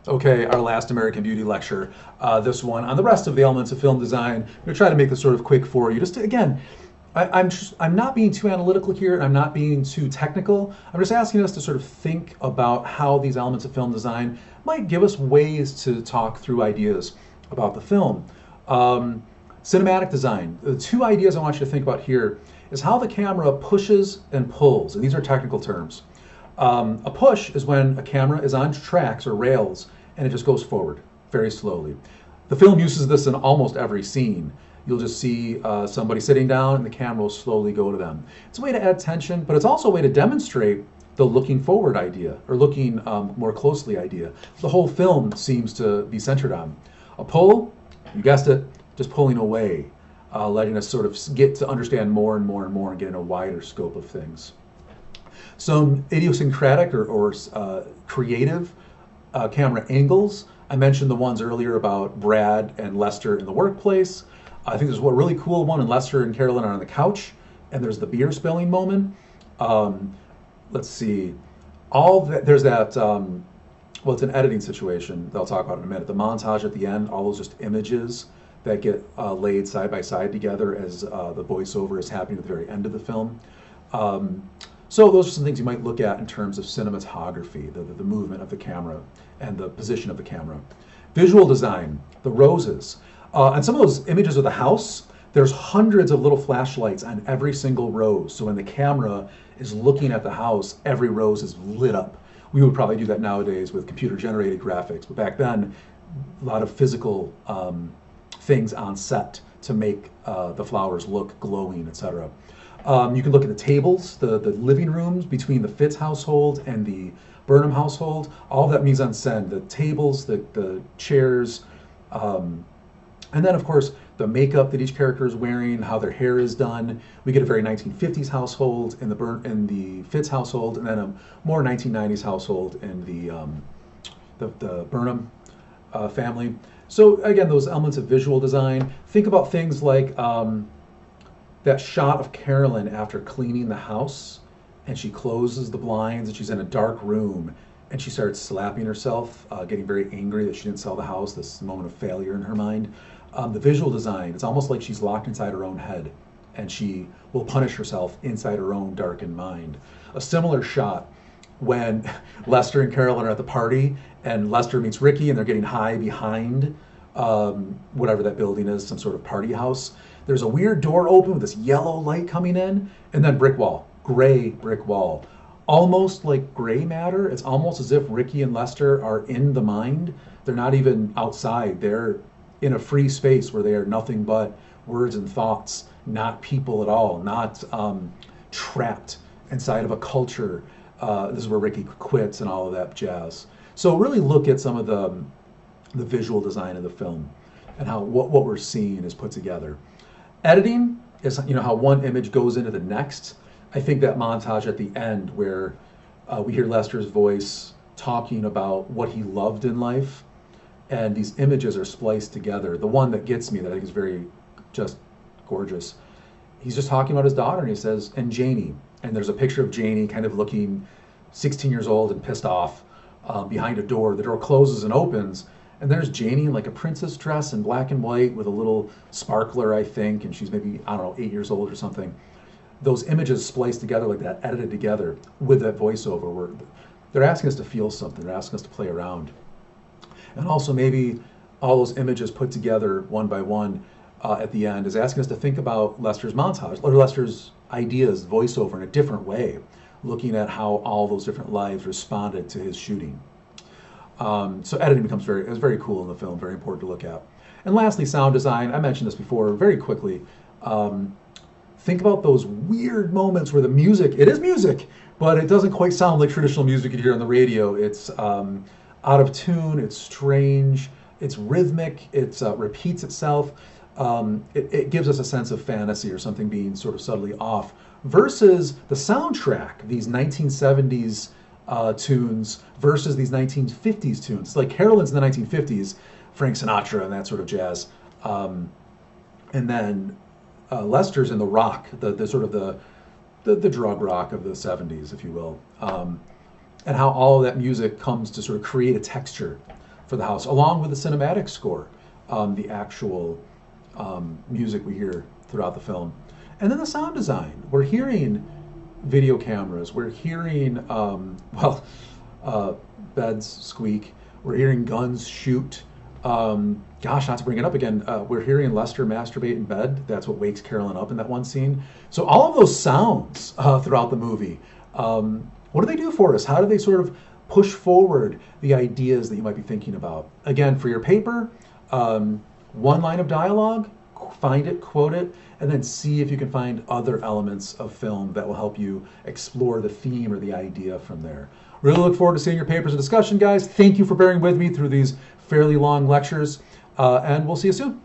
Okay, our last American Beauty lecture, this one on the rest of the elements of film design. I'm going to try to make this sort of quick for you. Just to, again, I'm not being too analytical here. I'm not being too technical. I'm just asking us to sort of think about how these elements of film design might give us ways to talk through ideas about the film. Um, Cinematic design. The two ideas I want you to think about here is how the camera pushes and pulls, and these are technical terms. A push is when a camera is on tracks or rails and it just goes forward very slowly. The film uses this in almost every scene. You'll just see somebody sitting down and the camera will slowly go to them. It's a way to add tension, but it's also a way to demonstrate the looking forward idea or looking more closely idea. The whole film seems to be centered on. A pull, you guessed it, just pulling away, letting us sort of get to understand more and more and more and get in a wider scope of things. Some idiosyncratic or creative camera angles. I mentioned the ones earlier about Brad and Lester in the workplace. I think there's a really cool one, and Lester and Carolyn are on the couch, and there's the beer spilling moment. Um, let's see, there's that. Well, it's an editing situation that I'll talk about in a minute. The montage at the end, all those just images that get laid side by side together as the voiceover is happening at the very end of the film. Um, so those are some things you might look at in terms of cinematography, the movement of the camera and the position of the camera. Visual design, the roses. And some of those images of the house, there's hundreds of little flashlights on every single rose. So when the camera is looking at the house, every rose is lit up. We would probably do that nowadays with computer generated graphics, but back then, a lot of physical things on set to make the flowers look glowing, etc. You can look at the tables, the living rooms between the Fitz household and the Burnham household. All of that mise en scène, the tables, the chairs, and then of course the makeup that each character is wearing, how their hair is done. We get a very 1950s household in the Fitz household, and then a more 1990s household in the Burnham family. So again, those elements of visual design. Think about things like that shot of Carolyn after cleaning the house, and she closes the blinds and she's in a dark room and she starts slapping herself, getting very angry that she didn't sell the house, this moment of failure in her mind. The visual design, it's almost like she's locked inside her own head and she will punish herself inside her own darkened mind. A similar shot when Lester and Carolyn are at the party and Lester meets Ricky and they're getting high behind whatever that building is, some sort of party house. There's a weird door open with this yellow light coming in, and then brick wall, gray brick wall. Almost like gray matter. It's almost as if Ricky and Lester are in the mind. They're not even outside. They're in a free space where they are nothing but words and thoughts, not people at all, not trapped inside of a culture. This is where Ricky quits and all of that jazz. So really look at some of the visual design of the film and how what we're seeing is put together. Editing is, how one image goes into the next. I think that montage at the end where we hear Lester's voice talking about what he loved in life, and these images are spliced together. The one that gets me that I think is very just gorgeous. He's just talking about his daughter, and he says, and Janie. And there's a picture of Janie kind of looking 16 years old and pissed off behind a door. The door closes and opens, and there's Janie in like a princess dress in black and white with a little sparkler, I think, and she's maybe, I don't know, 8 years old or something. Those images spliced together like that, edited together with that voiceover, where they're asking us to feel something, they're asking us to play around. And also maybe all those images put together one by one at the end is asking us to think about Lester's montage, or Lester's ideas, voiceover in a different way, looking at how all those different lives responded to his shooting. So editing becomes very cool in the film, very important to look at. And lastly, sound design. I mentioned this before very quickly. Think about those weird moments where the music, it is music, but it doesn't quite sound like traditional music you hear on the radio. It's out of tune, it's strange, it's rhythmic, it repeats itself. It gives us a sense of fantasy or something being sort of subtly off, versus the soundtrack, these 1970s tunes versus these 1950s tunes. Like Carolyn's in the 1950s, Frank Sinatra and that sort of jazz. And then Lester's in the rock, the sort of the drug rock of the 70s, if you will. And how all of that music comes to sort of create a texture for the house, along with the cinematic score, the actual music we hear throughout the film. And then the sound design. We're hearing video cameras. We're hearing, beds squeak. We're hearing guns shoot. Gosh, not to bring it up again, we're hearing Lester masturbate in bed. That's what wakes Carolyn up in that one scene. So all of those sounds throughout the movie, what do they do for us? How do they sort of push forward the ideas that you might be thinking about? Again, for your paper, one line of dialogue, find it, quote it, and then see if you can find other elements of film that will help you explore the theme or the idea from there. Really look forward to seeing your papers and discussion, guys. Thank you for bearing with me through these fairly long lectures, and we'll see you soon.